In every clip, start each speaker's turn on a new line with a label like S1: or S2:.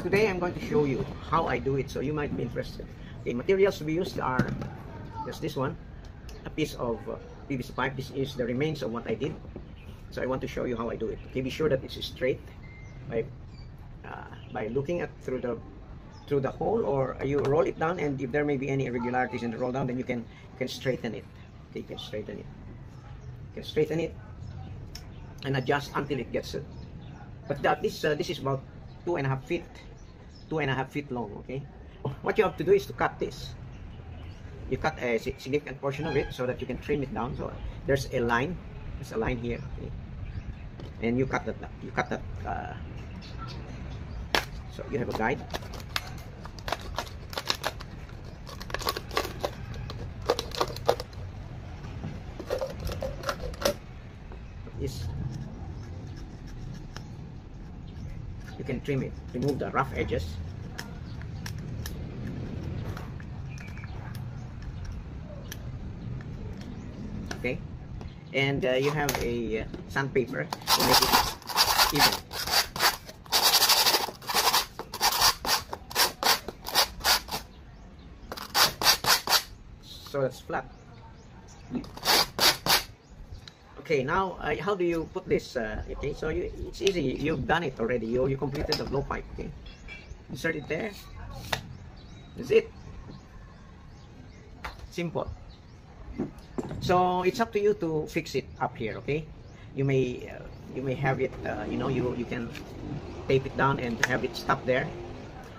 S1: Today I'm going to show you how I do it, so you might be interested. Okay, materials to be used are just this one, a piece of PVC pipe. This is the remains of what I did, so I want to show you how I do it. Okay, be sure that it's straight by looking at through the hole, or you roll it down, and if there may be any irregularities in the roll down, then you can straighten it. Okay, you can straighten it. You can straighten it and adjust until it gets it. But this is about 2.5 feet long. Okay, what you have to do is to cut this. You cut a significant portion of it so that you can trim it down. So there's a line here, okay? And you cut that. So you have a guide. You can trim it, remove the rough edges. Okay, and you have a sandpaper to make it even. So it's flat. Okay, now how do you put this? Okay, so it's easy. You've done it already. You completed the blowpipe. Okay, insert it there. That's it. Simple. So it's up to you to fix it up here. Okay, you may have it. You can tape it down and have it stop there.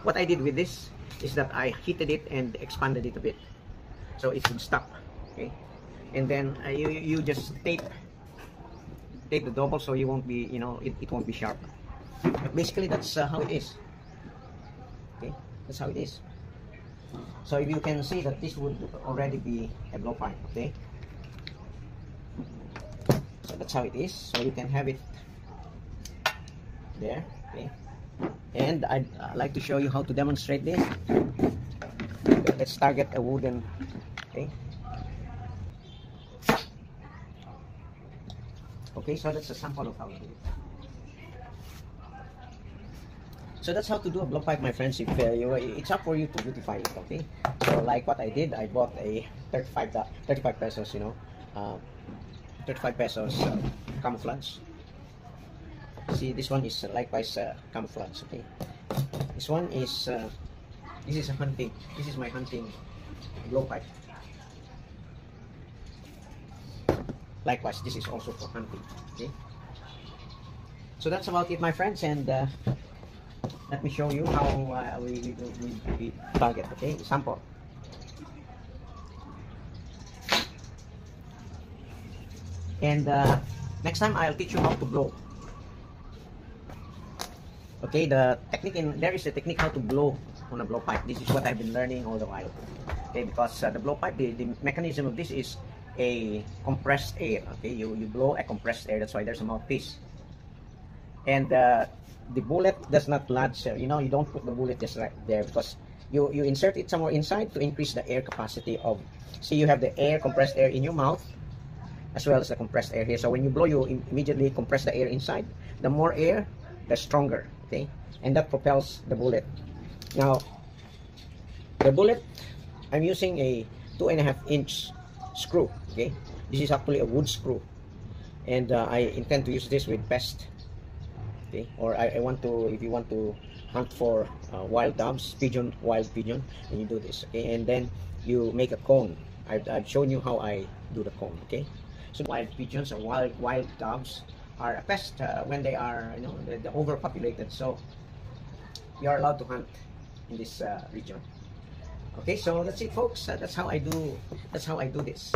S1: What I did with this is that I heated it and expanded it a bit, so it should stop. Okay, and then you just tape the double so you won't be, it won't be sharp. But basically that's how it is. Okay, that's how it is. So if you can see that this would already be a blowpipe. Okay, so that's how it is. So you can have it there. Okay, and I'd like to show you how to demonstrate this. Let's target a wooden. Okay. Okay, so that's a sample of how to do it. So that's how to do a blowpipe, my friends. If it's up for you to beautify it. Okay, so like what I did, I bought a 35 pesos, 35 pesos camouflage. See, this one is likewise camouflage. Okay, this one is this is my hunting blowpipe. Likewise, this is also for hunting. Okay, so that's about it, my friends, and let me show you how we target. Okay, sample. And next time I'll teach you how to blow. Okay, there is a technique how to blow on a blowpipe. This is what I've been learning all the while. Okay, because the blowpipe, the mechanism of this is a compressed air. Okay, you blow a compressed air. That's why there's a mouthpiece. And the bullet does not lodge. You don't put the bullet just right there, because you insert it somewhere inside to increase the air capacity of. See, you have the compressed air in your mouth, as well as the compressed air here. So when you blow, you immediately compress the air inside. The more air, the stronger. Okay, and that propels the bullet. Now, the bullet, I'm using a 2.5-inch screw. Okay, this is actually a wood screw, and I intend to use this with pest. Okay, or if you want to hunt for wild doves, wild pigeon, and you do this. Okay, and then you make a cone. I've shown you how I do the cone. Okay, so wild pigeons or wild doves are a pest when they are they're overpopulated. So you are allowed to hunt in this region. Okay, so that's it, folks. That's how I do this.